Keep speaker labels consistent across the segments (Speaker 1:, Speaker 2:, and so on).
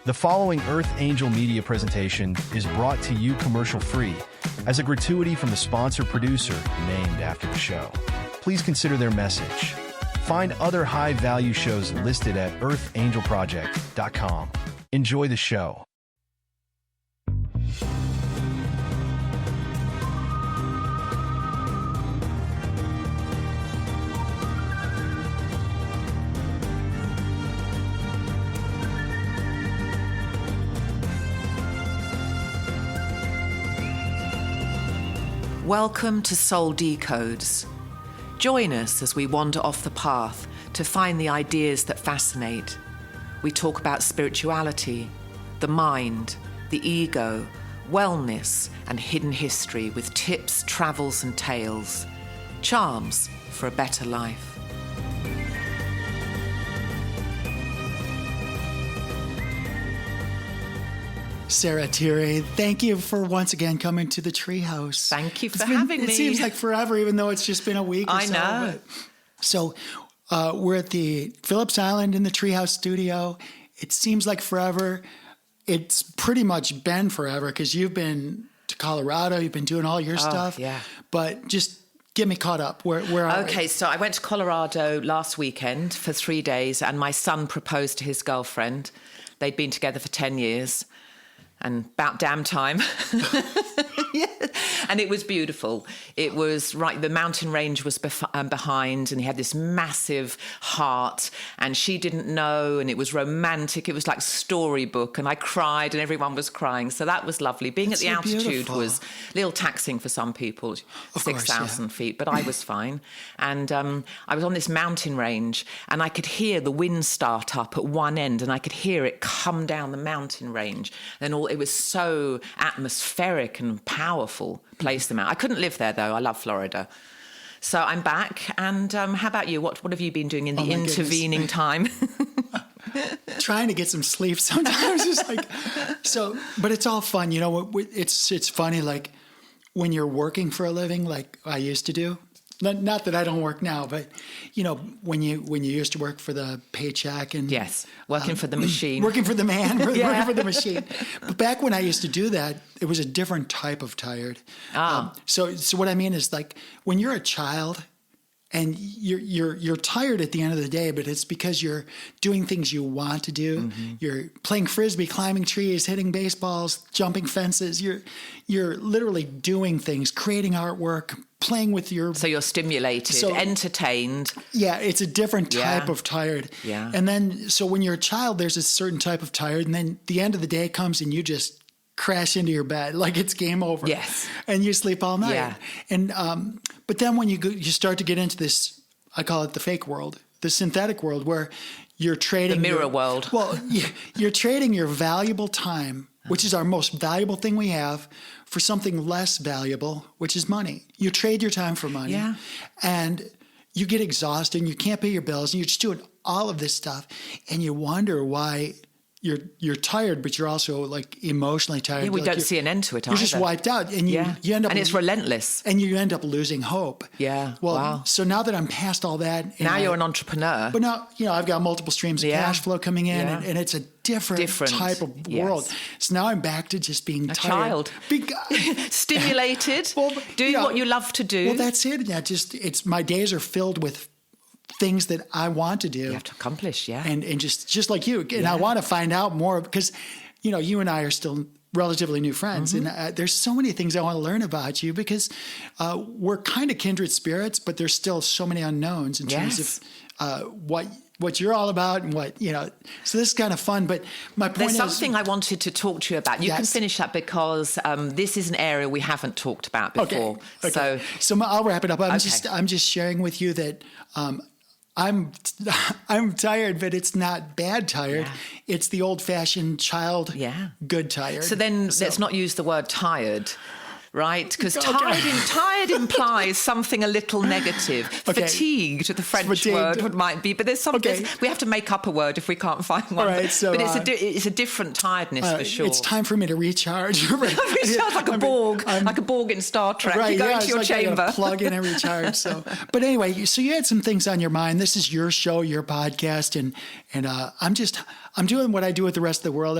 Speaker 1: The following Earth Angel Media presentation is brought to you commercial-free as a gratuity from the sponsor-producer named after the show. Please consider their message. Find other high-value shows listed at earthangelproject.com. Enjoy the show.
Speaker 2: Welcome to Soul Decodes. Join us as we wander off the path to find the ideas that fascinate. We talk about spirituality, the mind, the ego, wellness, and hidden history with tips, travels, and tales. Charms for a better life.
Speaker 3: Sarah, Tirri, thank you for once again coming to the treehouse.
Speaker 2: Thank you for having me.
Speaker 3: It seems like forever, even though it's just been a week or so.
Speaker 2: I know.
Speaker 3: So we're at the Phillips Island in the treehouse studio. It seems like forever. It's pretty much been forever because you've been to Colorado. You've been doing all your stuff.
Speaker 2: Yeah.
Speaker 3: But just get me caught up. Where are we?
Speaker 2: Okay, so I went to Colorado last weekend for 3 days, and my son proposed to his girlfriend. They'd been together for 10 years. And about damn time. Yeah. And it was beautiful. It was right, the mountain range was behind, and he had this massive heart, and she didn't know, and it was romantic. It was like storybook, and I cried, and everyone was crying. So that was lovely. Being at the altitude
Speaker 3: beautiful.
Speaker 2: was a little taxing for some people, 6,000 feet, but I was fine. And I was on this mountain range, and I could hear the wind start up at one end, and I could hear it come down the mountain range. And it was so atmospheric and powerful place them out. I couldn't live there though. I love Florida. So I'm back. And how about you? What have you been doing in the intervening time?
Speaker 3: Trying to get some sleep sometimes. It's like, so, but it's all fun. You know, it's funny, like when you're working for a living, like I used to do. Not that I don't work now, but you know, when you used to work for the paycheck and
Speaker 2: yes, working for the machine,
Speaker 3: working for the man,
Speaker 2: yeah.
Speaker 3: Working for the machine. But back when I used to do that, it was a different type of tired. So what I mean is, like when you're a child and you're tired at the end of the day, but it's because you're doing things you want to do. Mm-hmm. You're playing frisbee, climbing trees, hitting baseballs, jumping fences. You're literally doing things, creating artwork, playing with your...
Speaker 2: So you're stimulated, entertained.
Speaker 3: Yeah, it's a different type of tired.
Speaker 2: Yeah.
Speaker 3: And then, so when you're a child, there's a certain type of tired, and then the end of the day comes and you just crash into your bed like it's game over.
Speaker 2: Yes.
Speaker 3: And you sleep all night.
Speaker 2: Yeah.
Speaker 3: And but then when you start to get into this, I call it the fake world, the synthetic world, where you're trading...
Speaker 2: The mirror world.
Speaker 3: Well, you're trading your valuable time, which is our most valuable thing we have, for something less valuable, which is money. You trade your time for money.
Speaker 2: Yeah.
Speaker 3: And you get exhausted and you can't pay your bills and you're just doing all of this stuff. And you wonder why you're tired, but you're also like emotionally tired.
Speaker 2: Yeah, we
Speaker 3: like
Speaker 2: don't see an end to it
Speaker 3: You're
Speaker 2: either.
Speaker 3: just wiped out. And you end up...
Speaker 2: And it's relentless.
Speaker 3: And you end up losing hope.
Speaker 2: Yeah,
Speaker 3: Well,
Speaker 2: wow.
Speaker 3: So now that I'm past all that...
Speaker 2: Now you're an entrepreneur.
Speaker 3: But now, you know, I've got multiple streams of cash flow coming in, and it's a different type of world. So now I'm back to just being tired.
Speaker 2: Stimulated, doing what you love to do.
Speaker 3: Well, that's it. Yeah, it's my days are filled with things that I want to do.
Speaker 2: You have to accomplish,
Speaker 3: and just like you. And I want to find out more because, you know, you and I are still relatively new friends, and there's so many things I want to learn about you because we're kind of kindred spirits, but there's still so many unknowns in terms of what you're all about and what, you know. So this is kind of fun, but my point is...
Speaker 2: There's something I wanted to talk to you about. You can finish that because this is an area we haven't talked about before.
Speaker 3: Okay. So I'll wrap it up. I'm just sharing with you that I'm tired, but it's not bad tired. Yeah. It's the old-fashioned child good tired.
Speaker 2: So then let's not use the word tired. right? Because tired implies something a little negative.
Speaker 3: Okay.
Speaker 2: Fatigued, the French word might be, but there's something. We have to make up a word if we can't find one.
Speaker 3: All right, so,
Speaker 2: but it's a different tiredness for sure.
Speaker 3: It's time for me to recharge.
Speaker 2: Recharge like a Borg, like a Borg in Star Trek.
Speaker 3: Right,
Speaker 2: you go into your chamber,
Speaker 3: plug in and recharge. So, but anyway, so you had some things on your mind. This is your show, your podcast, and I'm doing what I do with the rest of the world.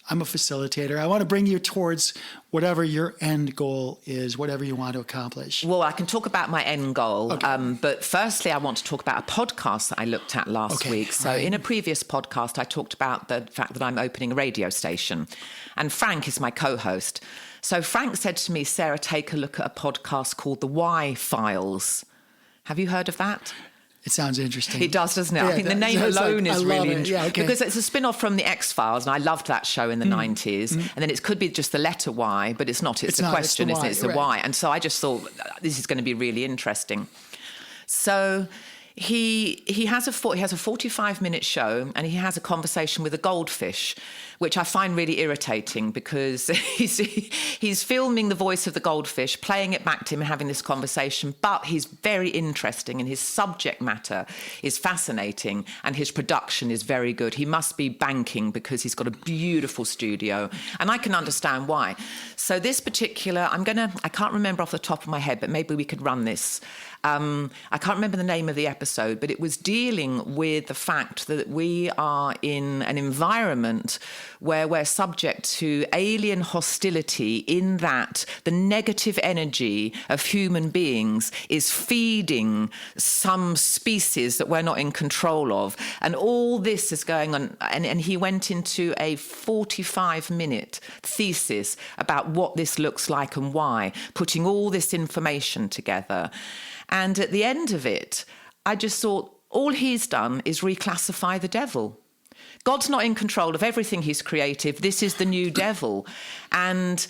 Speaker 3: I'm a facilitator. I want to bring you towards whatever your end goal is, whatever you want to accomplish.
Speaker 2: Well, I can talk about my end goal.
Speaker 3: Okay.
Speaker 2: But firstly, I want to talk about a podcast that I looked at last week. So in a previous podcast, I talked about the fact that I'm opening a radio station. And Frank is my co-host. So Frank said to me, Sarah, take a look at a podcast called The Why Files. Have you heard of that?
Speaker 3: It sounds interesting.
Speaker 2: It does, doesn't it?
Speaker 3: Yeah,
Speaker 2: I think the name alone is really interesting.
Speaker 3: Yeah, okay.
Speaker 2: Because it's a spin-off from the X-Files, and I loved that show in the 90s. And then it could be just the letter Y, but it's not. It's the question, isn't it? It's the why. And so I just thought, this is going to be really interesting. So he has a 45-minute show, and he has a conversation with a goldfish, which I find really irritating because he's filming the voice of the goldfish, playing it back to him and having this conversation, but he's very interesting and his subject matter is fascinating and his production is very good. He must be banking because he's got a beautiful studio, and I can understand why. So this particular, I can't remember off the top of my head, but maybe we could run this. I can't remember the name of the episode, but it was dealing with the fact that we are in an environment where we're subject to alien hostility, in that the negative energy of human beings is feeding some species that we're not in control of. And all this is going on. And he went into a 45-minute thesis about what this looks like and why, putting all this information together. And at the end of it, I just thought, all he's done is reclassify the devil. God's not in control of everything he's created. This is the new devil. And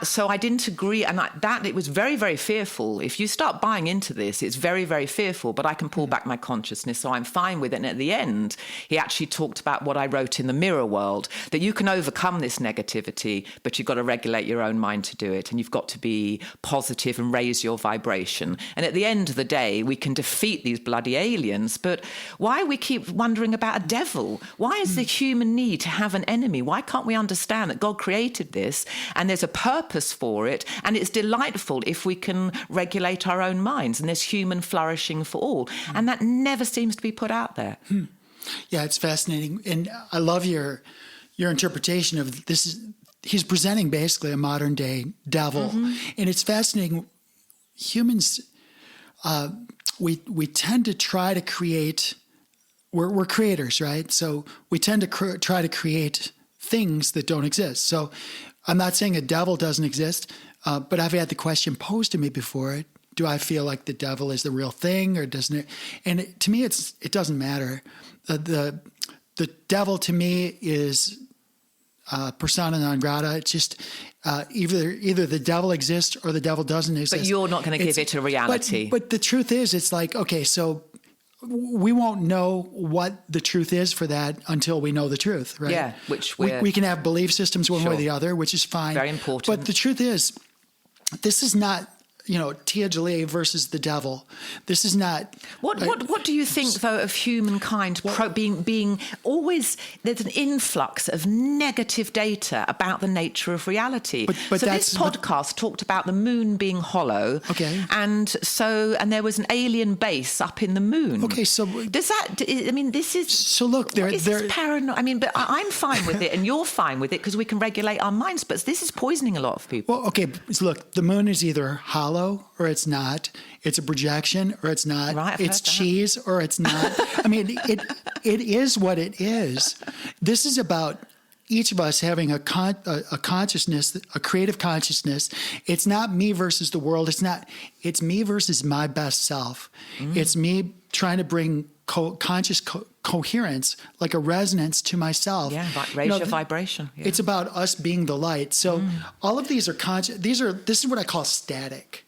Speaker 2: so I didn't agree. And it was very, very fearful. If you start buying into this, it's very, very fearful. But I can pull back my consciousness, so I'm fine with it. And at the end, he actually talked about what I wrote in The Mirror World, that you can overcome this negativity, but you've got to regulate your own mind to do it. And you've got to be positive and raise your vibration. And at the end of the day, we can defeat these bloody aliens. But why we keep wondering about a devil? Why is the human need to have an enemy? Why can't we understand that God created this and there's a purpose for it, and it's delightful if we can regulate our own minds, and there's human flourishing for all, and that never seems to be put out there.
Speaker 3: Yeah, it's fascinating, and I love your interpretation of this. He's presenting basically a modern day devil, and it's fascinating. Humans, we tend to try to create. We're creators, right? So we tend to try to create things that don't exist. So I'm not saying a devil doesn't exist, but I've had the question posed to me before. Do I feel like the devil is the real thing, or doesn't it? And to me, it doesn't matter. The devil to me is persona non grata. It's just either the devil exists or the devil doesn't exist.
Speaker 2: But you're not going to give it a reality.
Speaker 3: But the truth is, it's like, okay, so we won't know what the truth is for that until we know the truth, right?
Speaker 2: Yeah, which
Speaker 3: we can have belief systems one way or the other, which is fine.
Speaker 2: Very important.
Speaker 3: But the truth is, this is not, Jolie versus the devil. This is not.
Speaker 2: What do you think, though, of humankind being always? There's an influx of negative data about the nature of reality.
Speaker 3: But
Speaker 2: so this podcast talked about the moon being hollow.
Speaker 3: Okay.
Speaker 2: And there was an alien base up in the moon.
Speaker 3: Okay, so
Speaker 2: does that? I mean, this is.
Speaker 3: So look,
Speaker 2: this paranoid. I mean, but I'm fine with it, and you're fine with it because we can regulate our minds. But this is poisoning a lot of people.
Speaker 3: Well, okay, so look, the moon is either hollow or it's not. It's a projection or it's not.
Speaker 2: Right,
Speaker 3: it's cheese or it's not. I mean, it is what it is. This is about each of us having a consciousness, a creative consciousness. It's not me versus the world. It's me versus my best self. It's me trying to bring conscious coherence, like a resonance to myself.
Speaker 2: Yeah, raise your vibration. Yeah.
Speaker 3: It's about us being the light. So all of these are conscious. This is what I call static.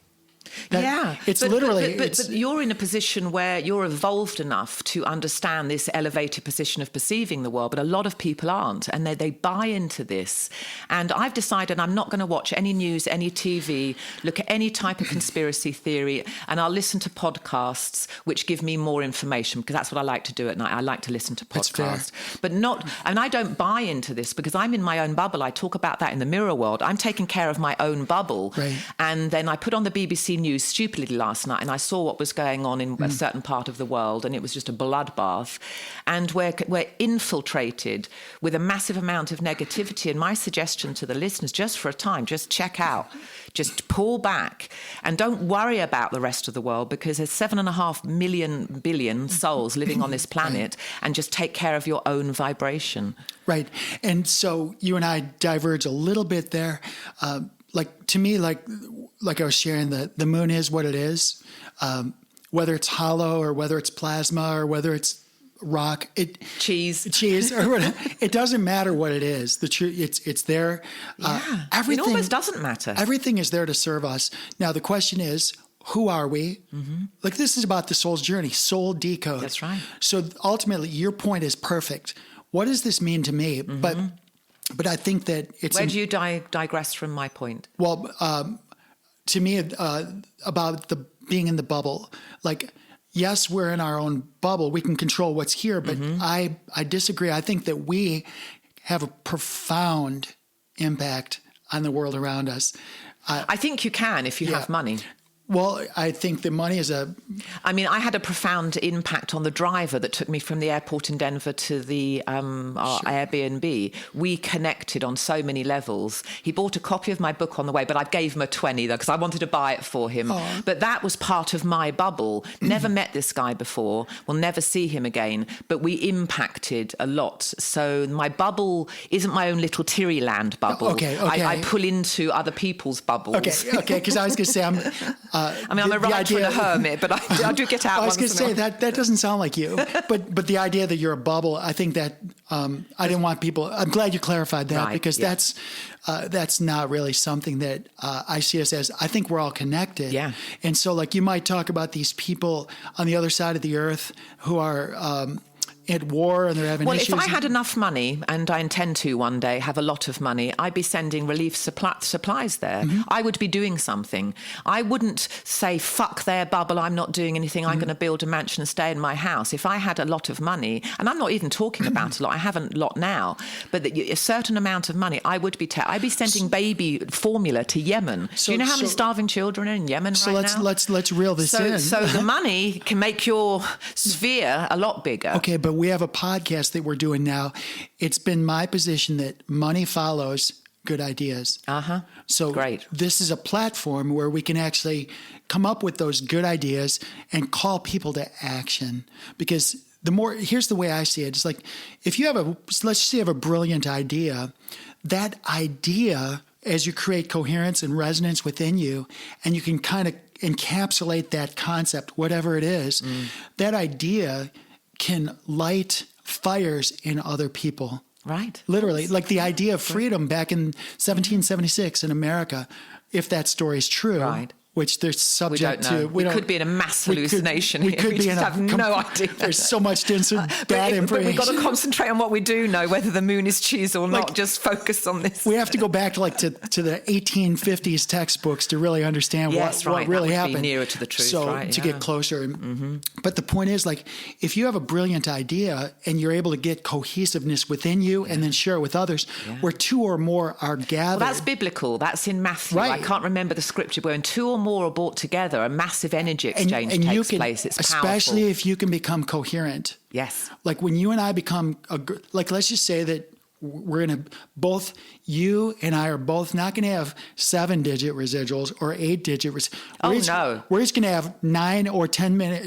Speaker 3: It's literally...
Speaker 2: But you're in a position where you're evolved enough to understand this elevated position of perceiving the world, but a lot of people aren't, and they buy into this. And I've decided I'm not going to watch any news, any TV, look at any type of conspiracy theory, and I'll listen to podcasts which give me more information, because that's what I like to do at night. I like to listen to podcasts. But not... And I don't buy into this because I'm in my own bubble. I talk about that in the mirror world. I'm taking care of my own bubble.
Speaker 3: Right.
Speaker 2: And then I put on the BBC News stupidly last night, and I saw what was going on in a certain part of the world, and it was just a bloodbath. And we're infiltrated with a massive amount of negativity. And my suggestion to the listeners, just for a time, just check out, just pull back, and don't worry about the rest of the world, because there's 7.5 billion souls living on this planet, and just take care of your own vibration.
Speaker 3: Right. And so you and I diverge a little bit there. To me, like I was sharing, the moon is what it is. Whether it's hollow or whether it's plasma or whether it's rock, cheese or whatever, it doesn't matter what it is. The truth, it's there.
Speaker 2: Everything, it almost doesn't matter.
Speaker 3: Everything is there to serve us. Now the question is, who are we? Like, this is about the soul's journey, soul decode.
Speaker 2: That's right.
Speaker 3: So ultimately, your point is perfect. What does this mean to me? But I think that it's...
Speaker 2: Where do you digress from my point?
Speaker 3: Well, to me, about being in the bubble, like, yes, we're in our own bubble. We can control what's here, but I disagree. I think that we have a profound impact on the world around us.
Speaker 2: I think you can if you have money.
Speaker 3: Well, I think the money is
Speaker 2: I mean, I had a profound impact on the driver that took me from the airport in Denver to the our Airbnb. We connected on so many levels. He bought a copy of my book on the way, but I gave him a 20 because I wanted to buy it for him. Aww. But that was part of my bubble. Never met this guy before. We'll never see him again. But we impacted a lot. So my bubble isn't my own little Tirri land bubble.
Speaker 3: Okay.
Speaker 2: I pull into other people's bubbles.
Speaker 3: Okay. Because I was going to say
Speaker 2: I'm a writer and a hermit, but I do get out.
Speaker 3: I was going to say that doesn't sound like you, but the idea that you're a bubble, I think that I didn't want people. I'm glad you clarified that, because that's not really something that I see us as. I think we're all connected.
Speaker 2: Yeah.
Speaker 3: And so, like, you might talk about these people on the other side of the earth who are at war and they're having issues.
Speaker 2: Well, if I had enough money, and I intend to one day have a lot of money, I'd be sending relief supplies there. I would be doing something. I wouldn't say, fuck their bubble, I'm not doing anything, I'm going to build a mansion and stay in my house. If I had a lot of money, and I'm not even talking about a lot, I have a lot now, but a certain amount of money, I would be I'd be sending baby formula to Yemen. Do you know how many starving children are in Yemen right now?
Speaker 3: So let's reel this in.
Speaker 2: So the money can make your sphere a lot bigger.
Speaker 3: Okay, but we have a podcast that we're doing now. It's been my position that money follows good ideas. So
Speaker 2: great.
Speaker 3: This is a platform where we can actually come up with those good ideas and call people to action. Because here's the way I see it. It's like, if you have let's say you have a brilliant idea, that idea, as you create coherence and resonance within you, and you can kind of encapsulate that concept, whatever it is, that idea can light fires in other people.
Speaker 2: Right.
Speaker 3: Literally, like the idea of freedom back in 1776 in America, if that story is true.
Speaker 2: Right.
Speaker 3: Which they're subject to.
Speaker 2: We could be in a mass hallucination.
Speaker 3: We could
Speaker 2: just have no idea.
Speaker 3: There's so much dense bad information.
Speaker 2: But we've got to concentrate on what we do know, whether the moon is cheese or not. Just focus on this.
Speaker 3: We have to go back to the 1850s textbooks to really understand what really happened.
Speaker 2: Be nearer to the truth,
Speaker 3: to get closer. But the point is, like, if you have a brilliant idea and you're able to get cohesiveness within you and then share it with others, where two or more are gathered.
Speaker 2: Well, that's biblical. That's in Matthew.
Speaker 3: Right.
Speaker 2: I can't remember the scripture, but when two or more are brought together, a massive energy exchange takes place. It's powerful.
Speaker 3: Especially if you can become coherent.
Speaker 2: Yes.
Speaker 3: Like when you and I become, let's just say that we're going to, you and I are both not going to have 7-digit residuals or 8-digit residuals.
Speaker 2: No.
Speaker 3: We're just going to have 9 or 10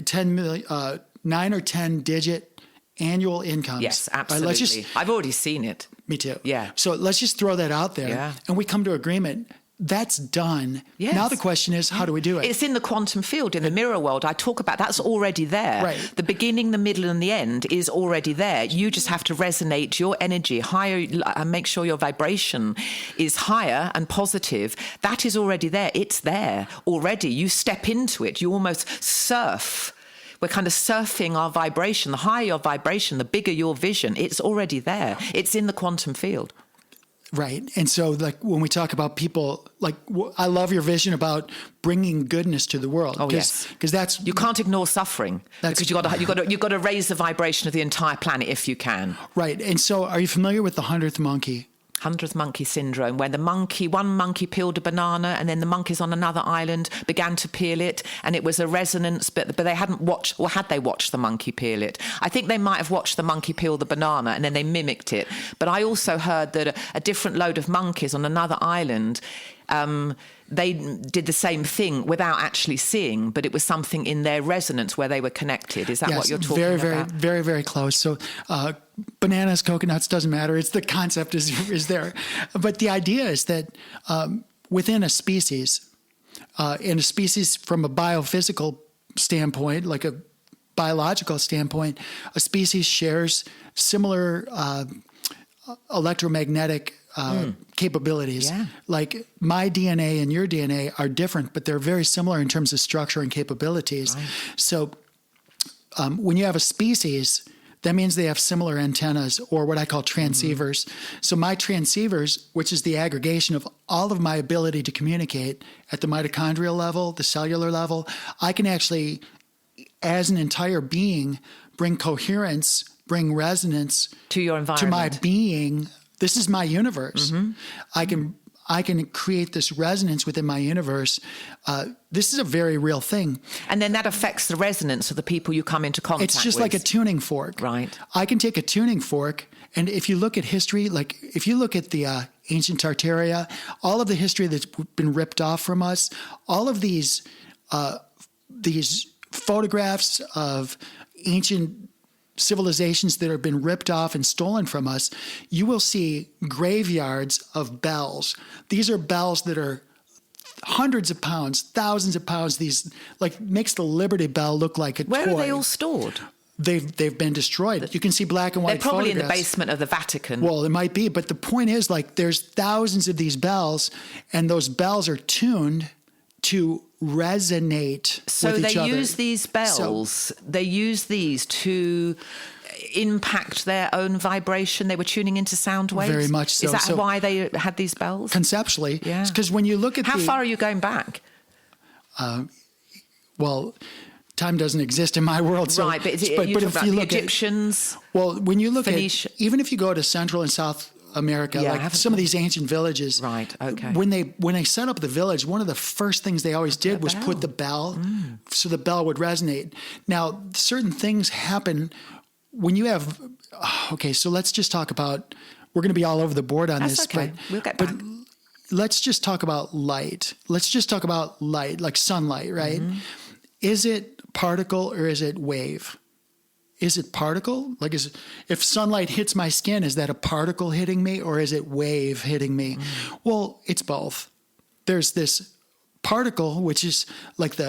Speaker 3: digit annual incomes.
Speaker 2: Yes, absolutely. I've already seen it.
Speaker 3: Me too.
Speaker 2: Yeah.
Speaker 3: So let's just throw that out there.
Speaker 2: Yeah.
Speaker 3: And we come to agreement. that's done.
Speaker 2: Yes.
Speaker 3: Now the question is, how do we do it?
Speaker 2: It's in the quantum field, in the mirror world. I talk about that's already there.
Speaker 3: Right.
Speaker 2: The beginning, the middle, and the end is already there. You just have to resonate your energy higher and make sure your vibration is higher and positive. That is already there. It's there already. You step into it. You almost surf. We're kind of surfing our vibration. The higher your vibration, the bigger your vision. It's already there. It's in the quantum field.
Speaker 3: Right. And so, like, when we talk about people, like, I love your vision about bringing goodness to the world.
Speaker 2: Oh, yes.
Speaker 3: Because that's...
Speaker 2: You can't ignore suffering. Because you've got to raise the vibration of the entire planet if you can.
Speaker 3: Right. And so, are you familiar with the 100th monkey?
Speaker 2: 100th monkey syndrome, where one monkey peeled a banana and then the monkeys on another island began to peel it, and it was a resonance, but they hadn't watched, or had they watched the monkey peel it? I think they might have watched the monkey peel the banana and then they mimicked it. But I also heard that a different load of monkeys on another island, they did the same thing without actually seeing, but it was something in their resonance where they were connected. Is that what you're talking about? Very,
Speaker 3: very, very close. So bananas, coconuts, doesn't matter. It's the concept is there. But the idea is that within a species, in a species from a biophysical standpoint, like a biological standpoint, a species shares similar electromagnetic capabilities.
Speaker 2: Yeah.
Speaker 3: Like my DNA and your DNA are different, but they're very similar in terms of structure and capabilities.
Speaker 2: Right.
Speaker 3: So when you have a species, that means they have similar antennas, or what I call transceivers. Mm-hmm. So my transceivers, which is the aggregation of all of my ability to communicate at the mitochondrial level, the cellular level, I can actually, as an entire being, bring coherence, bring resonance
Speaker 2: to your environment,
Speaker 3: to my being. This is my universe.
Speaker 2: Mm-hmm.
Speaker 3: I can create this resonance within my universe. This is a very real thing.
Speaker 2: And then that affects the resonance of the people you come into contact with.
Speaker 3: It's just like a tuning fork.
Speaker 2: Right.
Speaker 3: I can take a tuning fork, and if you look at history, like if you look at the ancient Tartaria, all of the history that's been ripped off from us, all of these photographs of ancient civilizations that have been ripped off and stolen from us, you will see graveyards of bells. These are bells that are hundreds of pounds, thousands of pounds. These makes the Liberty Bell look like a toy.
Speaker 2: Where are they all stored?
Speaker 3: They've been destroyed. You can see black and white
Speaker 2: They're probably
Speaker 3: photographs.
Speaker 2: in the basement of the Vatican.
Speaker 3: Well, it might be, but the point is, there's thousands of these bells, and those bells are tuned to resonate with each other. So they use
Speaker 2: these bells, they use these to impact their own vibration. They were tuning into sound waves?
Speaker 3: Very much so.
Speaker 2: Is that why they had these bells?
Speaker 3: Conceptually.
Speaker 2: Yeah.
Speaker 3: Because when you look at
Speaker 2: How far are you going back?
Speaker 3: Well, time doesn't exist in my world. So,
Speaker 2: right, but if you look Egyptians,
Speaker 3: when you look
Speaker 2: Phoenicia,
Speaker 3: even if you go to Central and South America, some of these ancient villages,
Speaker 2: right? Okay.
Speaker 3: When they set up the village, one of the first things they always did was put the bell, so the bell would resonate. Now, certain things happen when you have. Okay, so let's just talk about. We're going to be all over the board on this,
Speaker 2: okay. We'll get back.
Speaker 3: But let's just talk about light. Let's just talk about light, like sunlight, right? Mm-hmm. Is it particle or is it wave? Is it particle? If sunlight hits my skin, is that a particle hitting me or is it wave hitting me? Well, it's both. There's this particle, which is like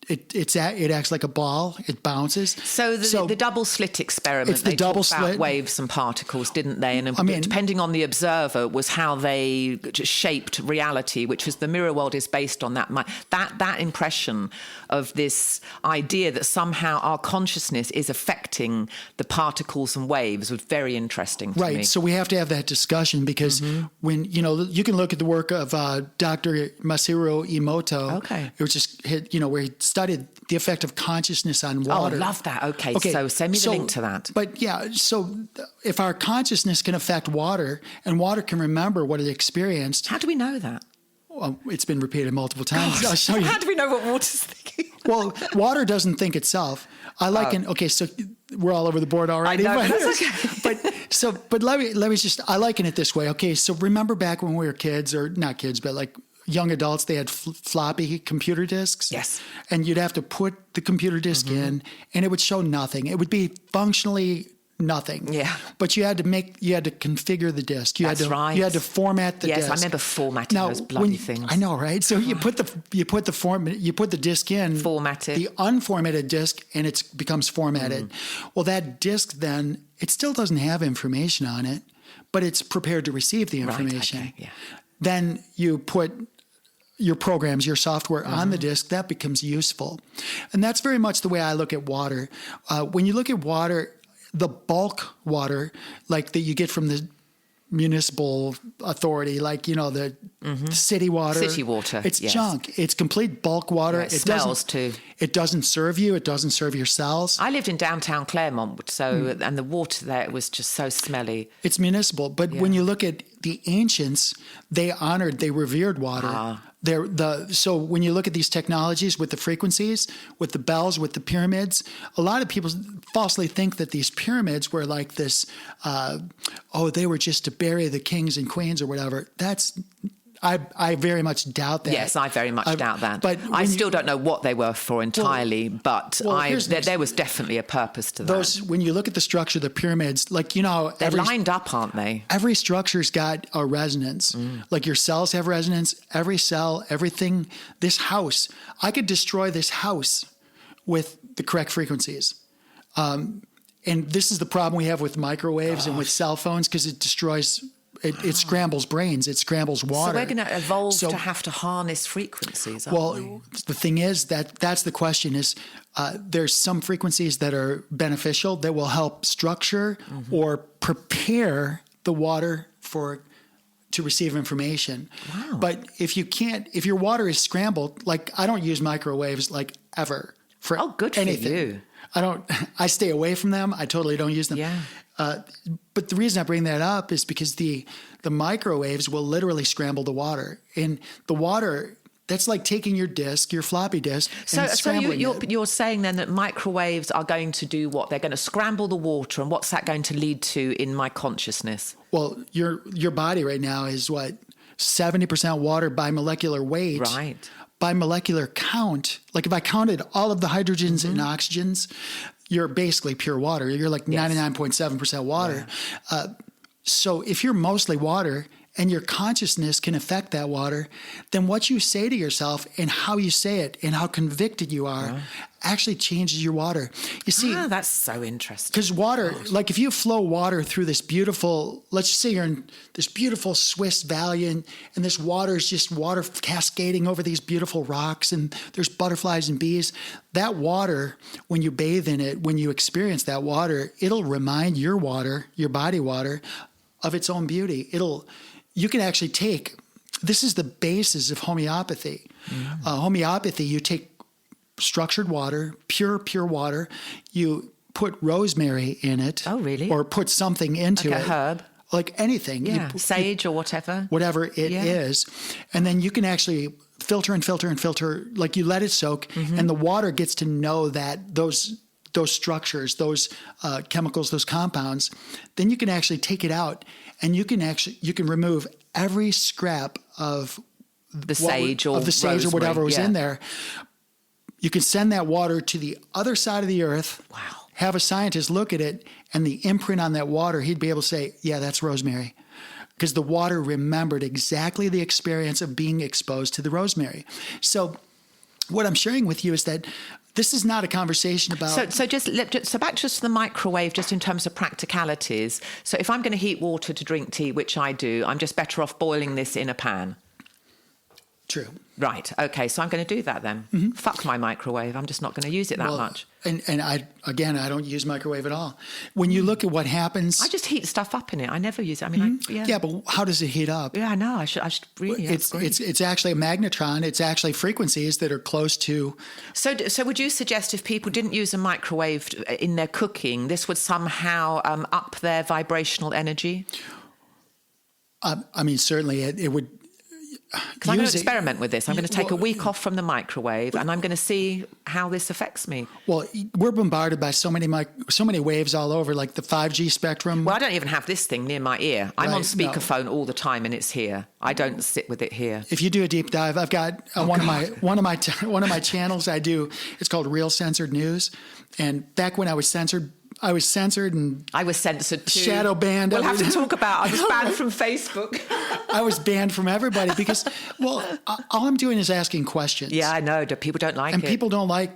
Speaker 3: it acts like a ball. It bounces.
Speaker 2: So the double slit experiment.
Speaker 3: It's the double slit.
Speaker 2: About waves and particles, didn't they? And depending on the observer, was how they shaped reality, which was the mirror world is based on that. That impression of this idea that somehow our consciousness is affecting the particles and waves was very interesting to me.
Speaker 3: Right. So we have to have that discussion because when you can look at the work of Dr. Masaru Emoto, which is where he studied the effect of consciousness on water.
Speaker 2: Oh, I love that. Okay, so send me the link to that.
Speaker 3: But so if our consciousness can affect water and water can remember what it experienced.
Speaker 2: How do we know that?
Speaker 3: Well, it's been repeated multiple times.
Speaker 2: I'll show you. How do we know what water's thinking?
Speaker 3: Well, water doesn't think itself. So we're all over the board already.
Speaker 2: I know, that's okay.
Speaker 3: But let me just, I liken it this way. Okay, so remember back when we were kids, or not kids, but young adults, they had floppy computer disks.
Speaker 2: Yes.
Speaker 3: And you'd have to put the computer disk in and it would show nothing. It would be functionally nothing.
Speaker 2: Yeah.
Speaker 3: But you had to configure the disk. You
Speaker 2: That's right.
Speaker 3: You had to format the disk.
Speaker 2: Yes, I remember formatting those bloody things.
Speaker 3: I know, right? So you put the disk in,
Speaker 2: formatted
Speaker 3: the unformatted disk, and it becomes formatted. Well, that disk then, it still doesn't have information on it, but it's prepared to receive the information.
Speaker 2: Right, okay, yeah.
Speaker 3: Then you put your programs, your software on the disk, that becomes useful. And that's very much the way I look at water. When you look at water, the bulk water, like that you get from the municipal authority, like, the city water.
Speaker 2: City water,
Speaker 3: it's
Speaker 2: yes.
Speaker 3: junk. It's complete bulk water.
Speaker 2: Yeah, it smells too.
Speaker 3: It doesn't serve you. It doesn't serve your cells.
Speaker 2: I lived in downtown Claremont, and the water there was just so smelly.
Speaker 3: It's municipal. But when you look at the ancients, they revered water. So when you look at these technologies with the frequencies, with the bells, with the pyramids, a lot of people falsely think that these pyramids were like this, they were just to bury the kings and queens or whatever. I very much doubt that.
Speaker 2: Yes, I very much doubt that.
Speaker 3: But
Speaker 2: I still don't know what they were for entirely, but there was definitely a purpose to that.
Speaker 3: When you look at the structure of the pyramids, like,
Speaker 2: they're lined up, aren't they?
Speaker 3: Every structure's got a resonance. Like your cells have resonance. Every cell, everything. This house, I could destroy this house with the correct frequencies. And this is the problem we have with microwaves and with cell phones, because it destroys. It scrambles brains. It scrambles water.
Speaker 2: So we're going to evolve to have to harness frequencies, aren't we?
Speaker 3: The thing is that's the question is there's some frequencies that are beneficial that will help structure or prepare the water to receive information.
Speaker 2: Wow.
Speaker 3: But if your water is scrambled, like I don't use microwaves like ever for anything.
Speaker 2: For you.
Speaker 3: I stay away from them. I totally don't use them.
Speaker 2: Yeah.
Speaker 3: But the reason I bring that up is because the microwaves will literally scramble the water. And the water, that's like taking your floppy disk, and scrambling it.
Speaker 2: You're saying then that microwaves are going to do what? They're going to scramble the water, and what's that going to lead to in my consciousness?
Speaker 3: Well, your body right now is 70% water by molecular weight.
Speaker 2: Right.
Speaker 3: By molecular count, like if I counted all of the hydrogens and oxygens, you're basically pure water. You're like 99.7% water. Yeah. So if you're mostly water and your consciousness can affect that water, then what you say to yourself and how you say it and how convicted you are actually changes your water. You see,
Speaker 2: that's so interesting.
Speaker 3: Because water, like if you flow water through this beautiful, let's just say you're in this beautiful Swiss valley and this water is just water cascading over these beautiful rocks and there's butterflies and bees. That water, when you bathe in it, when you experience that water, it'll remind your body water, of its own beauty. You can actually this is the basis of homeopathy. Homeopathy, you take structured water, pure water, you put rosemary in it.
Speaker 2: Oh, really?
Speaker 3: Or put something into it.
Speaker 2: Like a herb?
Speaker 3: Like anything.
Speaker 2: Yeah, sage or whatever.
Speaker 3: Whatever it is. And then you can actually filter and filter and filter, like you let it soak, and the water gets to know that those structures, those chemicals, those compounds, then you can actually take it out and you can remove every scrap of
Speaker 2: the sage or
Speaker 3: whatever was in there. You can send that water to the other side of the earth.
Speaker 2: Wow.
Speaker 3: Have a scientist look at it, and the imprint on that water, he'd be able to say, yeah, that's rosemary. Because the water remembered exactly the experience of being exposed to the rosemary. So what I'm sharing with you is that this is not a conversation about...
Speaker 2: So back just to the microwave, just in terms of practicalities. So if I'm going to heat water to drink tea, which I do, I'm just better off boiling this in a pan.
Speaker 3: True.
Speaker 2: Right. Okay. So I'm going to do that then. Fuck my microwave. I'm just not going to use it that much.
Speaker 3: And I don't use microwave at all. When you look at what happens,
Speaker 2: I just heat stuff up in it. I never use it. I mean,
Speaker 3: yeah, but how does it heat up?
Speaker 2: Yeah, I know. I should really.
Speaker 3: It's actually a magnetron. It's actually frequencies that are close to.
Speaker 2: So would you suggest if people didn't use a microwave in their cooking, this would somehow up their vibrational energy?
Speaker 3: I mean, certainly it would.
Speaker 2: Because I'm going to experiment with this. I'm going to take a week off from the microwave, and I'm going to see how this affects me.
Speaker 3: Well, we're bombarded by so many waves all over, like the 5G spectrum.
Speaker 2: Well, I don't even have this thing near my ear. I'm on speakerphone all the time, and it's here. I don't sit with it here.
Speaker 3: If you do a deep dive, I've got one of my channels I do. It's called Real Censored News, and back when I was censored I was censored and
Speaker 2: I was censored too.
Speaker 3: Shadow banned.
Speaker 2: We'll have to talk about. I was banned from Facebook.
Speaker 3: I was banned from everybody because, well, all I'm doing is asking questions.
Speaker 2: Yeah, I know. People don't like
Speaker 3: and
Speaker 2: it.
Speaker 3: people don't like,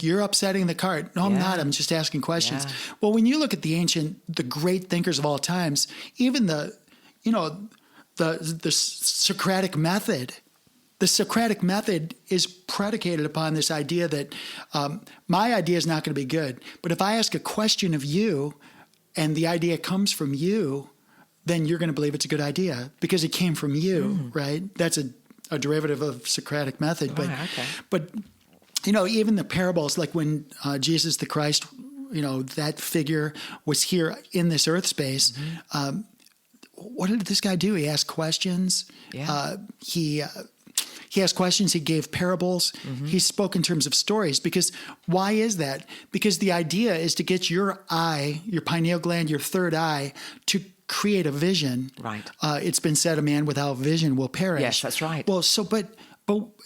Speaker 3: you're upsetting the cart. No, I'm not. I'm just asking questions.
Speaker 2: Yeah.
Speaker 3: Well, when you look at the great thinkers of all times, even the Socratic method, the Socratic method is predicated upon this idea that my idea is not going to be good. But if I ask a question of you and the idea comes from you, then you're going to believe it's a good idea because it came from you, right? That's a derivative of Socratic method. But even the parables, like when Jesus the Christ, that figure was here in this earth space, what did this guy do? He asked questions.
Speaker 2: Yeah.
Speaker 3: He asked questions. He gave parables. He spoke in terms of stories. Because why is that? Because the idea is to get your eye, your pineal gland, your third eye, to create a vision.
Speaker 2: Right.
Speaker 3: It's been said, a man without vision will perish.
Speaker 2: Yes, that's right.
Speaker 3: Well, but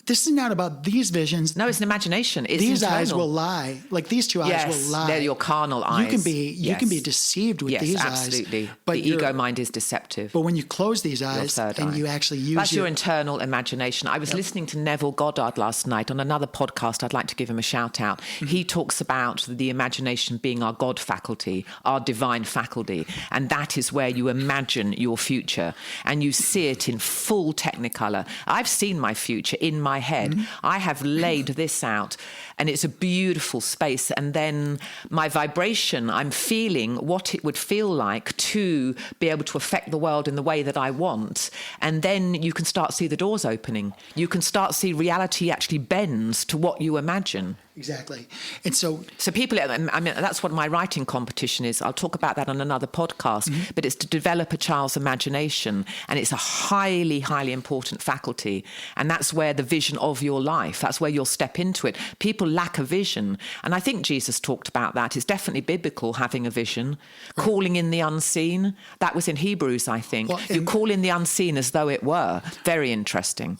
Speaker 3: this is not about these visions.
Speaker 2: No, it's an imagination. It's
Speaker 3: these
Speaker 2: internal.
Speaker 3: eyes will lie. Like these two eyes will lie.
Speaker 2: They're your carnal eyes.
Speaker 3: You can be deceived with these
Speaker 2: absolutely.
Speaker 3: eyes. But
Speaker 2: the ego mind is deceptive.
Speaker 3: But when you close these eyes and you actually use
Speaker 2: that's your internal imagination. I was listening to Neville Goddard last night on another podcast. I'd like to give him a shout out. He talks about the imagination being our God faculty, our divine faculty, and that is where you imagine your future and you see it in full technicolor. I've seen my future in my head. I have laid this out and it's a beautiful space. And then my vibration, I'm feeling what it would feel like to be able to affect the world in the way that I want. And then you can start to see the doors opening. You can start to see reality actually bends to what you imagine.
Speaker 3: Exactly. And so
Speaker 2: people, I mean, that's what my writing competition is. I'll talk about that on another podcast, but it's to develop a child's imagination. And it's a highly, highly important faculty. And that's where the vision of your life, that's where you'll step into it. People lack a vision. And I think Jesus talked about that. It's definitely biblical, having a vision, calling in the unseen. That was in Hebrews, I think. Well, you call in the unseen as though it were. Very interesting.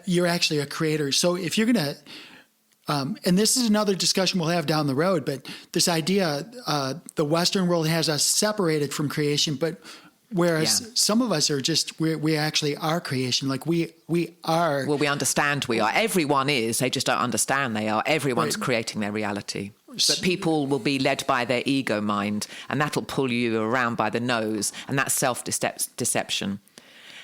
Speaker 3: You're actually a creator. So if you're going to, and this is another discussion we'll have down the road, but this idea, the Western world has us separated from creation, but whereas some of us are just, we actually are creation. Like we are.
Speaker 2: Well, we understand we are. Everyone is. They just don't understand they are. Everyone's creating their reality. But people will be led by their ego mind, and that'll pull you around by the nose, and that's self-deception.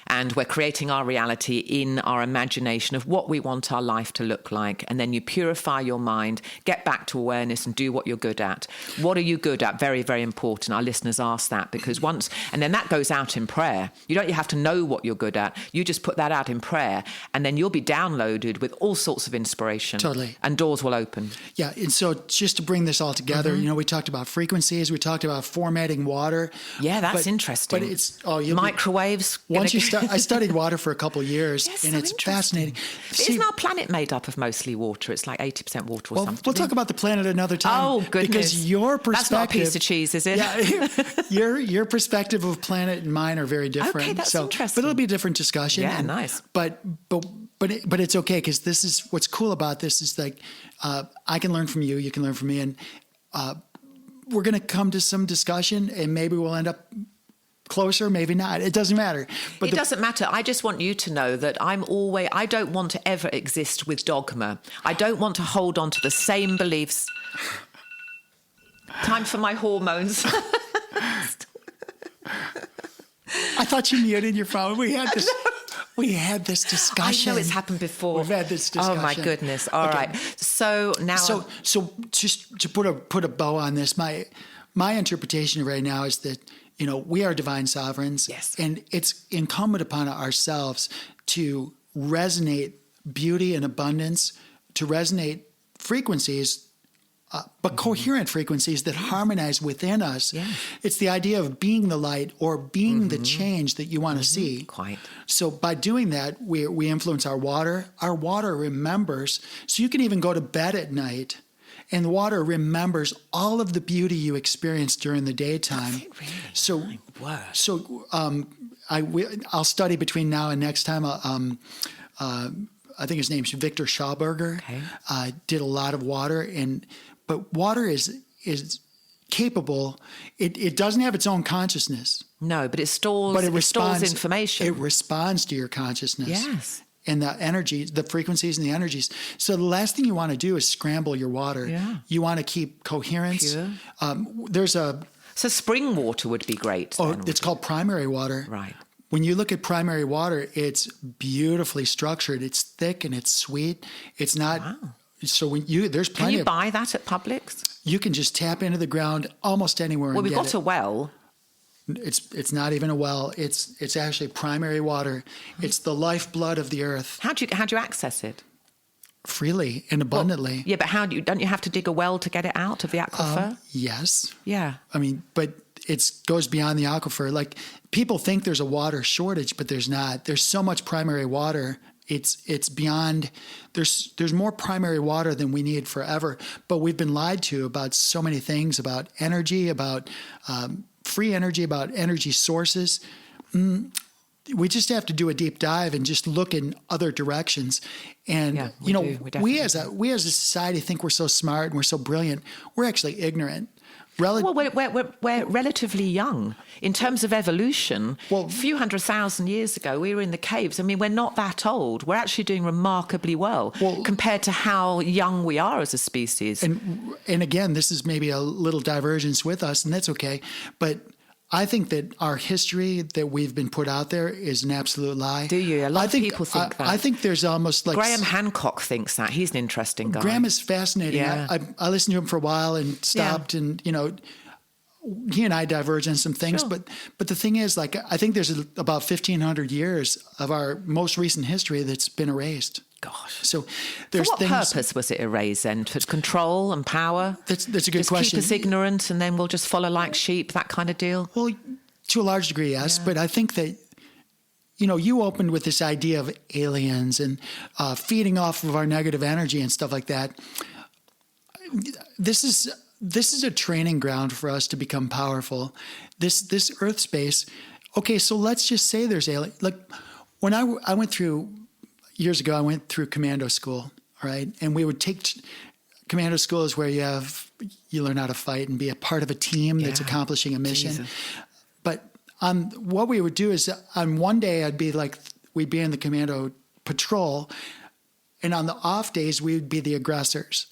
Speaker 2: And we're creating our reality in our imagination of what we want our life to look like. And then you purify your mind, get back to awareness and do what you're good at. What are you good at? Very, very important. Our listeners ask that because and then that goes out in prayer. You have to know what you're good at. You just put that out in prayer and then you'll be downloaded with all sorts of inspiration.
Speaker 3: Totally.
Speaker 2: And doors will open.
Speaker 3: Yeah. And so just to bring this all together, we talked about frequencies. We talked about formatting water.
Speaker 2: Yeah, that's interesting.
Speaker 3: But it's,
Speaker 2: microwaves.
Speaker 3: I studied water for a couple of years, and it's fascinating.
Speaker 2: Isn't our planet made up of mostly water? It's like 80% water or something.
Speaker 3: We'll talk about the planet another time.
Speaker 2: Oh, goodness.
Speaker 3: Because your perspective...
Speaker 2: That's not a piece of cheese, is it?
Speaker 3: Yeah, your perspective of planet and mine are very different.
Speaker 2: Okay, that's interesting.
Speaker 3: But it'll be a different discussion.
Speaker 2: Yeah, nice.
Speaker 3: But it's okay, because this is... What's cool about this is like, I can learn from you, you can learn from me, and we're going to come to some discussion, and maybe we'll end up... closer, maybe not. It doesn't matter.
Speaker 2: But it doesn't matter. I just want you to know that I don't want to ever exist with dogma. I don't want to hold on to the same beliefs. Time for my hormones.
Speaker 3: I thought you muted your phone. We had this discussion.
Speaker 2: I know it's happened before.
Speaker 3: We've had this discussion.
Speaker 2: Oh my goodness. All right. So now
Speaker 3: So just to put a bow on this, my interpretation right now is that we are divine sovereigns.
Speaker 2: Yes.
Speaker 3: And it's incumbent upon ourselves to resonate beauty and abundance, to resonate frequencies, but coherent frequencies that harmonize within us.
Speaker 2: Yeah.
Speaker 3: It's the idea of being the light or being the change that you want to see.
Speaker 2: Quite.
Speaker 3: So by doing that, we influence our water. Our water remembers. So you can even go to bed at night and the water remembers all of the beauty you experienced during the daytime.
Speaker 2: Really?
Speaker 3: I'll study between now and next time. I think his name's Victor Schauberger.
Speaker 2: Okay.
Speaker 3: Did a lot of water, but water is capable. It doesn't have its own consciousness.
Speaker 2: No, but it stores information.
Speaker 3: It responds to your consciousness.
Speaker 2: Yes.
Speaker 3: And the energy, the frequencies and the energies. So the last thing you want to do is scramble your water.
Speaker 2: Yeah.
Speaker 3: You want to keep coherence.
Speaker 2: Pure. So spring water would be great.
Speaker 3: It's called primary water.
Speaker 2: Right.
Speaker 3: When you look at primary water, it's beautifully structured. It's thick and it's sweet. It's not. Wow. So there's plenty.
Speaker 2: Can you buy that at Publix?
Speaker 3: You can just tap into the ground almost anywhere.
Speaker 2: Well, we've got a well.
Speaker 3: It's not even a well. It's actually primary water. It's the lifeblood of the earth.
Speaker 2: How do you access it?
Speaker 3: Freely and abundantly.
Speaker 2: Well, yeah, but don't you have to dig a well to get it out of the aquifer?
Speaker 3: Yes.
Speaker 2: Yeah.
Speaker 3: I mean, but it goes beyond the aquifer. Like, people think there's a water shortage, but there's not. There's so much primary water. It's beyond. There's more primary water than we need forever. But we've been lied to about so many things, about energy, about free energy, about energy sources. We just have to do a deep dive and just look in other directions. And we as a society think we're so smart and we're so brilliant. We're actually ignorant.
Speaker 2: Well, we're relatively young in terms of evolution. Well, a few 100,000 years ago, we were in the caves. I mean, we're not that old. We're actually doing remarkably well compared to how young we are as a species.
Speaker 3: And again, this is maybe a little divergence with us, and that's okay. But I think that our history that we've been put out there is an absolute lie.
Speaker 2: Do you? A lot of people think that.
Speaker 3: I think there's almost like...
Speaker 2: Graham Hancock thinks that. He's an interesting guy.
Speaker 3: Graham is fascinating.
Speaker 2: Yeah.
Speaker 3: I listened to him for a while and stopped and, he and I diverge on some things.
Speaker 2: Sure.
Speaker 3: But the thing is, like, I think there's about 1,500 years of our most recent history that's been erased.
Speaker 2: Gosh.
Speaker 3: So there's
Speaker 2: For what purpose was it erased then? For control and power?
Speaker 3: That's a good question.
Speaker 2: Just keep us ignorant and then we'll just follow like sheep, that kind of deal?
Speaker 3: Well, to a large degree, yes. Yeah. But I think that, you opened with this idea of aliens and feeding off of our negative energy and stuff like that. This is a training ground for us to become powerful. This Earth space. Okay, so let's just say there's aliens. Like, when I went through... Years ago, I went through commando school, all right? And we would take commando school is where you learn how to fight and be a part of a team that's accomplishing a mission. Jesus. But what we would do is on one day, we'd be in the commando patrol, and on the off days, we would be the aggressors.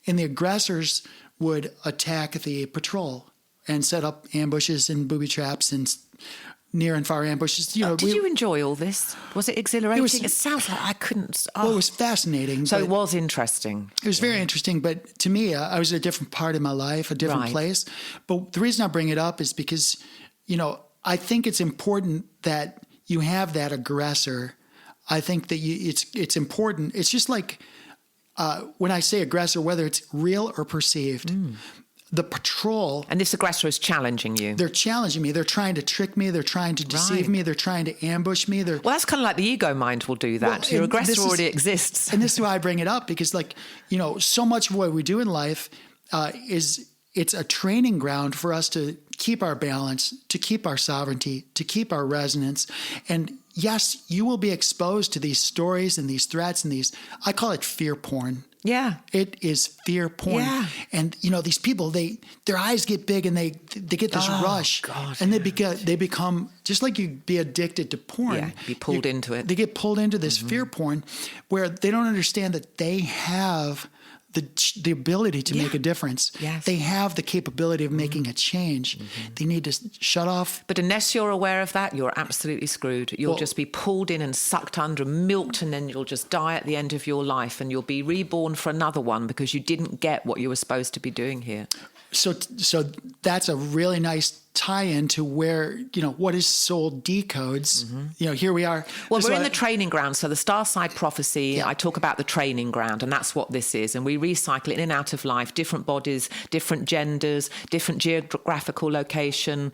Speaker 3: And the aggressors would attack the patrol and set up ambushes and booby traps and near and far ambushes.
Speaker 2: Did you enjoy all this? Was it exhilarating? It sounds like I couldn't.
Speaker 3: Well, it was fascinating.
Speaker 2: So it was interesting.
Speaker 3: It was very interesting, but to me, I was at a different part of my life, a different place. But the reason I bring it up is because, I think it's important that you have that aggressor. I think that it's important. It's just like when I say aggressor, whether it's real or perceived. The patrol...
Speaker 2: And this aggressor is challenging you.
Speaker 3: They're challenging me. They're trying to trick me. They're trying to deceive me. They're trying to ambush me. Well,
Speaker 2: that's kind of like the ego mind will do that. Your aggressor already exists.
Speaker 3: And this is why I bring it up, because, so much of what we do in life it's a training ground for us to keep our balance, to keep our sovereignty, to keep our resonance. And yes, you will be exposed to these stories and these threats and I call it fear porn.
Speaker 2: Yeah.
Speaker 3: It is fear porn.
Speaker 2: Yeah.
Speaker 3: And, these people, their eyes get big and they get this rush.
Speaker 2: God,
Speaker 3: and they become, just like you'd be addicted to porn.
Speaker 2: Yeah, be pulled into it.
Speaker 3: They get pulled into this fear porn where they don't understand that they have the ability to make a difference.
Speaker 2: Yes.
Speaker 3: They have the capability of making a change. They need to shut off.
Speaker 2: But unless you're aware of that, you're absolutely screwed. You'll just be pulled in and sucked under, milked, and then you'll just die at the end of your life and you'll be reborn for another one because you didn't get what you were supposed to be doing here.
Speaker 3: So that's a really nice tie-in to where, what is soul decodes. Here we are.
Speaker 2: Well, we're in the training ground. So the Star Side Prophecy, I talk about the training ground, and that's what this is. And we recycle it in and out of life, different bodies, different genders, different geographical location,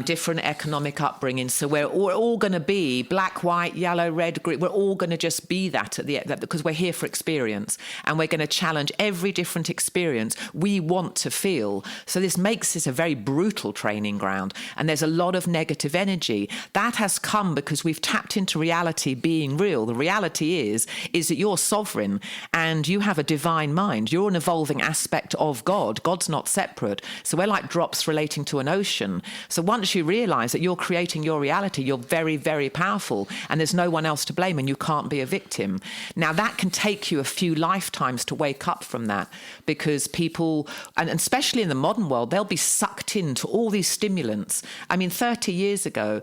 Speaker 2: different economic upbringing. So we're all going to be black, white, yellow, red, green. We're all going to just be that at the end, because we're here for experience. And we're going to challenge every different experience we want to feel. So this makes this a very brutal training training ground and there's a lot of negative energy, that has come because we've tapped into reality being real. The reality is that you're sovereign and you have a divine mind. You're an evolving aspect of God. God's not separate. So we're like drops relating to an ocean. So once you realize that you're creating your reality, you're very, very powerful and there's no one else to blame and you can't be a victim. Now that can take you a few lifetimes to wake up from that, because people, and especially in the modern world, they'll be sucked into all these stimulants. I mean, 30 years ago,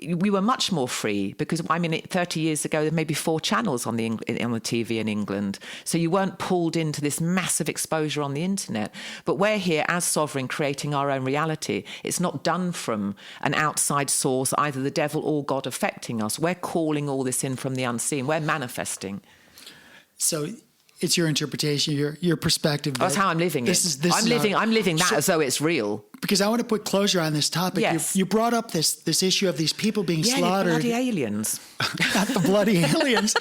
Speaker 2: we were much more free because, 30 years ago, there may be 4 channels on the TV in England. So you weren't pulled into this massive exposure on the internet. But we're here as sovereign, creating our own reality. It's not done from an outside source, either the devil or God affecting us. We're calling all this in from the unseen. We're manifesting.
Speaker 3: So it's your interpretation, your perspective.
Speaker 2: That's how I'm living it. I'm living that as though it's real.
Speaker 3: Because I want to put closure on this topic.
Speaker 2: Yes.
Speaker 3: You brought up this issue of these people being slaughtered.
Speaker 2: Bloody aliens.
Speaker 3: Not the bloody aliens.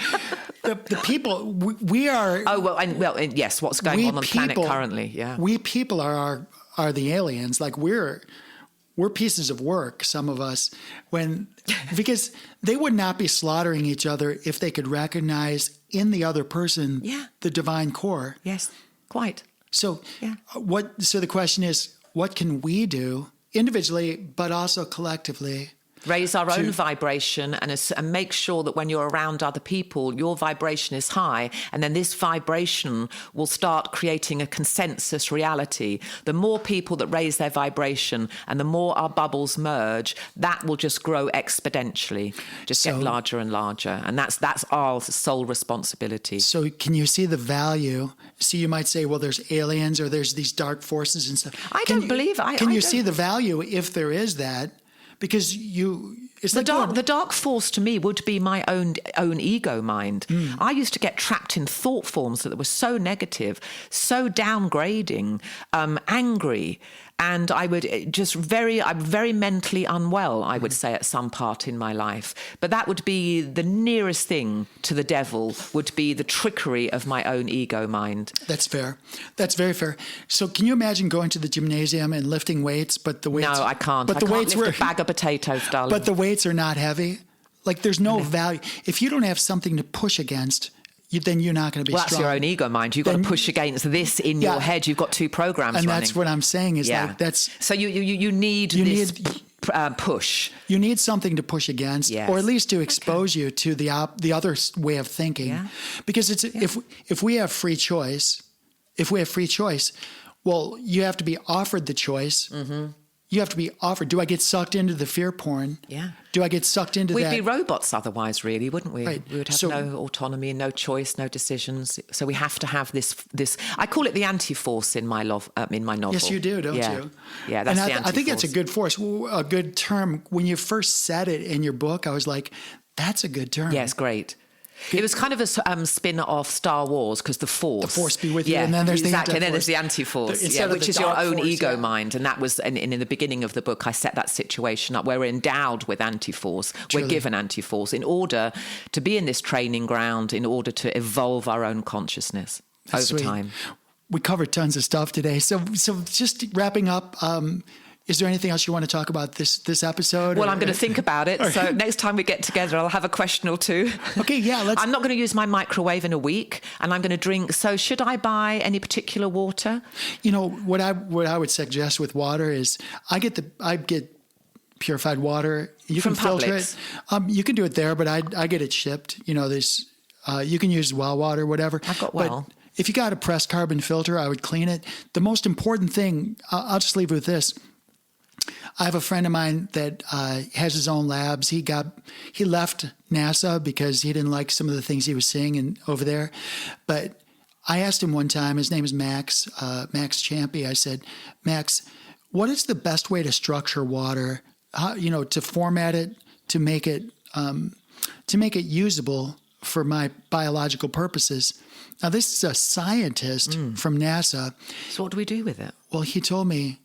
Speaker 3: The people, we are...
Speaker 2: Oh, yes, what's going on the planet currently, yeah.
Speaker 3: We people are the aliens. Like, we're pieces of work, some of us, because they would not be slaughtering each other if they could recognize in the other person the divine core.
Speaker 2: Yes, quite.
Speaker 3: So so the question is, what can we do individually, but also collectively?
Speaker 2: Raise our own vibration and make sure that when you're around other people, your vibration is high. And then this vibration will start creating a consensus reality. The more people that raise their vibration and the more our bubbles merge, that will just grow exponentially, get larger and larger. And that's our sole responsibility.
Speaker 3: So can you see the value? See, you might say, well, there's aliens or there's these dark forces and stuff. Can you see the value if there is that? Because the
Speaker 2: dark force to me would be my own ego mind. I used to get trapped in thought forms that were so negative, so downgrading, angry. And I would I'm very mentally unwell, I would say, at some part in my life. But that would be the nearest thing to the devil, would be the trickery of my own ego mind.
Speaker 3: That's fair. That's very fair. So can you imagine going to the gymnasium and lifting weights, but the weights...
Speaker 2: No, I can't.
Speaker 3: But
Speaker 2: I can't lift a bag of potatoes, darling.
Speaker 3: But the weights are not heavy. Like, there's no value. If you don't have something to push against... then you're not going to be strong.
Speaker 2: Well, that's your own ego mind. You've got to push against this in your head. You've got 2 programs running.
Speaker 3: And that's what I'm saying is like that's...
Speaker 2: So you need this push.
Speaker 3: You need something to push against, or at least to expose you to the other way of thinking. Yeah. Because if we have free choice, well, you have to be offered the choice. Mm-hmm. You have to be offered. Do I get sucked into the fear porn? Yeah. Do I get sucked into that?
Speaker 2: We'd be robots otherwise, really, wouldn't we?
Speaker 3: Right.
Speaker 2: We would have no autonomy, no choice, no decisions. So we have to have this. I call it the anti-force in my novel.
Speaker 3: Yes, you do, don't you?
Speaker 2: Yeah, that's the anti-force.
Speaker 3: I think it's a good force, a good term. When you first said it in your book, I was like, that's a good term.
Speaker 2: Yeah, it's great. It was kind of a spin-off Star Wars, because the Force
Speaker 3: be with you, and then there's the anti-force.
Speaker 2: And then there's the anti-force, which is your own ego mind. And that was, in the beginning of the book, I set that situation up where we're endowed with anti-force. Truly. We're given anti-force in order to be in this training ground, in order to evolve our own consciousness over time.
Speaker 3: We covered tons of stuff today. So just wrapping up, is there anything else you want to talk about this episode?
Speaker 2: Well, I'm going to think about it. So next time we get together, I'll have a question or 2.
Speaker 3: Okay, yeah.
Speaker 2: I'm not going to use my microwave in a week, and I'm going to drink. So should I buy any particular water?
Speaker 3: You know, what I would suggest with water is I get purified water. You
Speaker 2: From
Speaker 3: can filter
Speaker 2: Publix.
Speaker 3: it. You can do it there, but I get it shipped. You know, there's you can use well water, whatever.
Speaker 2: I've got well.
Speaker 3: But if you got a pressed carbon filter, I would clean it. The most important thing, I'll just leave with this. I have a friend of mine that has his own labs. He left NASA because he didn't like some of the things he was seeing over there. But I asked him one time, his name is Max Champy. I said, Max, what is the best way to structure water? How, to format it, to make it usable for my biological purposes. Now, this is a scientist from NASA.
Speaker 2: So what do we do with it?
Speaker 3: Well, he told me,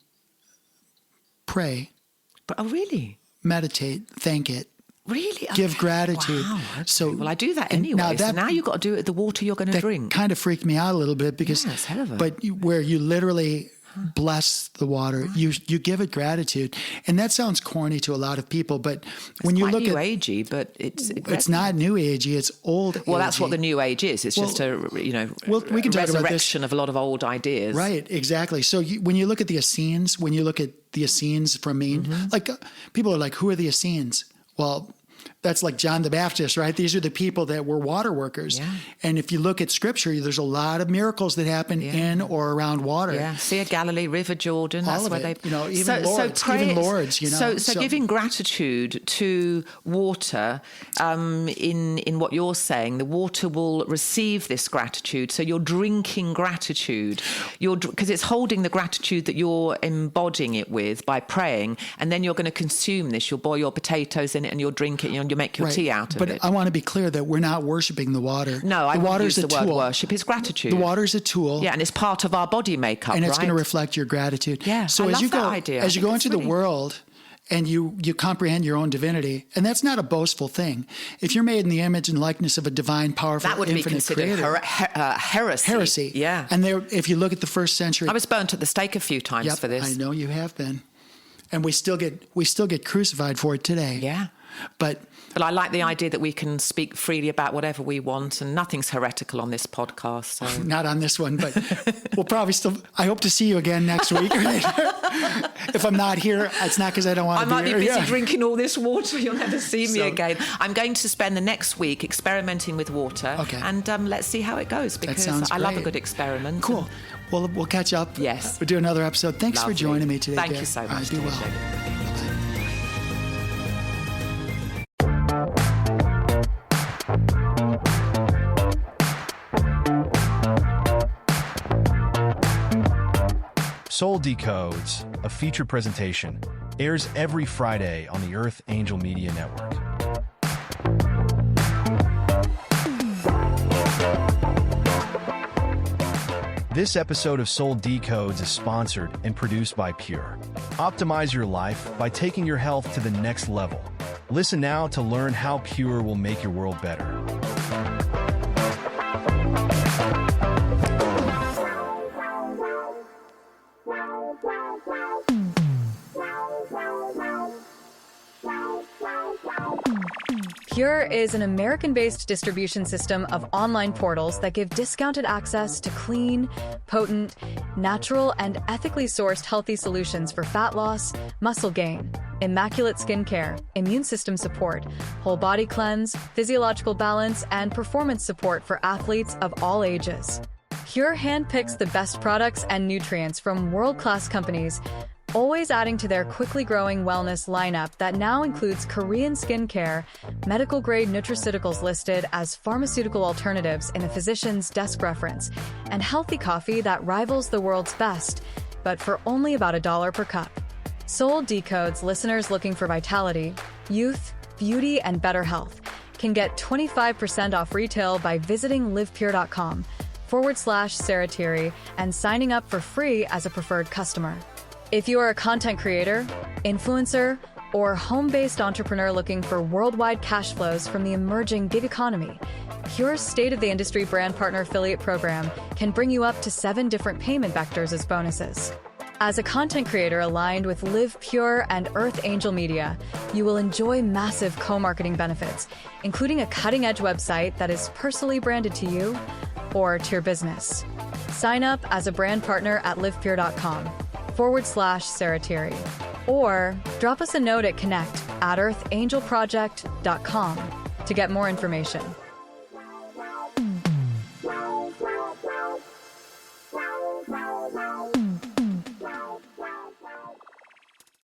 Speaker 3: pray.
Speaker 2: Oh, really?
Speaker 3: Meditate. Thank it.
Speaker 2: Really?
Speaker 3: Give gratitude.
Speaker 2: Wow. Okay.
Speaker 3: So,
Speaker 2: well, I do that anyway. Now you've got to do it with the water you're going to drink.
Speaker 3: Kind of freaked me out a little bit because,
Speaker 2: it's hell of a...
Speaker 3: but where you literally bless the water. You give it gratitude. And that sounds corny to a lot of people, but when
Speaker 2: It's
Speaker 3: you
Speaker 2: quite
Speaker 3: look
Speaker 2: new
Speaker 3: at
Speaker 2: agey, but it's
Speaker 3: not new agey, it's old
Speaker 2: well, that's
Speaker 3: agey.
Speaker 2: what the new age is. It's just a
Speaker 3: we can talk about this.
Speaker 2: resurrection of a lot of old ideas.
Speaker 3: Right, exactly. So when you look at the Essenes, from Maine, like people are like, who are the Essenes? Well, that's like John the Baptist, right? These are the people that were water workers.
Speaker 2: Yeah.
Speaker 3: And if you look at scripture, there's a lot of miracles that happen in or around water.
Speaker 2: Yeah, Sea of Galilee, River Jordan. That's
Speaker 3: All of
Speaker 2: where
Speaker 3: it.
Speaker 2: they,
Speaker 3: even Lourdes.
Speaker 2: So giving gratitude to water, in what you're saying, the water will receive this gratitude. So you're drinking gratitude. Because it's holding the gratitude that you're embodying it with by praying, and then you're going to consume this. You'll boil your potatoes in it, and you'll drink it. You make your tea out of it.
Speaker 3: But I want to be clear that we're not worshiping the water.
Speaker 2: No, I wouldn't use the word worship. It's gratitude.
Speaker 3: The water is a tool.
Speaker 2: Yeah, and it's part of our body makeup,
Speaker 3: and it's
Speaker 2: right?
Speaker 3: going to reflect your gratitude.
Speaker 2: Yeah,
Speaker 3: so
Speaker 2: I
Speaker 3: as
Speaker 2: love
Speaker 3: you
Speaker 2: that
Speaker 3: go,
Speaker 2: idea.
Speaker 3: As you go into the world and you comprehend your own divinity, and that's not a boastful thing. If you're made in the image and likeness of a divine, powerful,
Speaker 2: that would be
Speaker 3: infinite
Speaker 2: considered
Speaker 3: creator,
Speaker 2: heresy.
Speaker 3: Heresy.
Speaker 2: Yeah.
Speaker 3: And if you look at the first century,
Speaker 2: I was burnt at the stake a few times for this.
Speaker 3: I know you have been, and we still get crucified for it today.
Speaker 2: Yeah.
Speaker 3: But
Speaker 2: I like the idea that we can speak freely about whatever we want, and nothing's heretical on this podcast. So.
Speaker 3: Not on this one, but we'll probably still. I hope to see you again next week. If I'm not here, it's not because I don't want to be here.
Speaker 2: I might be busy drinking all this water. You'll never see me again. I'm going to spend the next week experimenting with water.
Speaker 3: Okay.
Speaker 2: And let's see how it goes, because I love a good experiment.
Speaker 3: Cool. Well, we'll catch up.
Speaker 2: Yes.
Speaker 3: We'll do another episode. Thanks for joining me today.
Speaker 2: Thank
Speaker 3: Dad.
Speaker 2: you so much.
Speaker 3: Be well.
Speaker 1: Soul Decodes, a feature presentation, airs every Friday on the Earth Angel Media Network. This episode of Soul Decodes is sponsored and produced by Pure. Optimize your life by taking your health to the next level. Listen now to learn how Pure will make your world better.
Speaker 4: Pure is an American-based distribution system of online portals that give discounted access to clean, potent, natural, and ethically sourced healthy solutions for fat loss, muscle gain, immaculate skincare, immune system support, whole body cleanse, physiological balance, and performance support for athletes of all ages. Pure handpicks the best products and nutrients from world-class companies, always adding to their quickly growing wellness lineup that now includes Korean skincare, medical-grade nutraceuticals listed as pharmaceutical alternatives in a physician's desk reference, and healthy coffee that rivals the world's best, but for only about $1 per cup. Soul Decodes listeners looking for vitality, youth, beauty, and better health can get 25% off retail by visiting livepure.com/Sarah Tirri and signing up for free as a preferred customer. If you are a content creator, influencer, or home-based entrepreneur looking for worldwide cash flows from the emerging gig economy, Pure's state-of-the-industry brand partner affiliate program can bring you up to 7 different payment vectors as bonuses. As a content creator aligned with Live Pure and Earth Angel Media, you will enjoy massive co-marketing benefits, including a cutting-edge website that is personally branded to you or to your business. Sign up as a brand partner at livepure.com/Sarah Tirri, or drop us a note at connect@earthangelproject.com to get more information.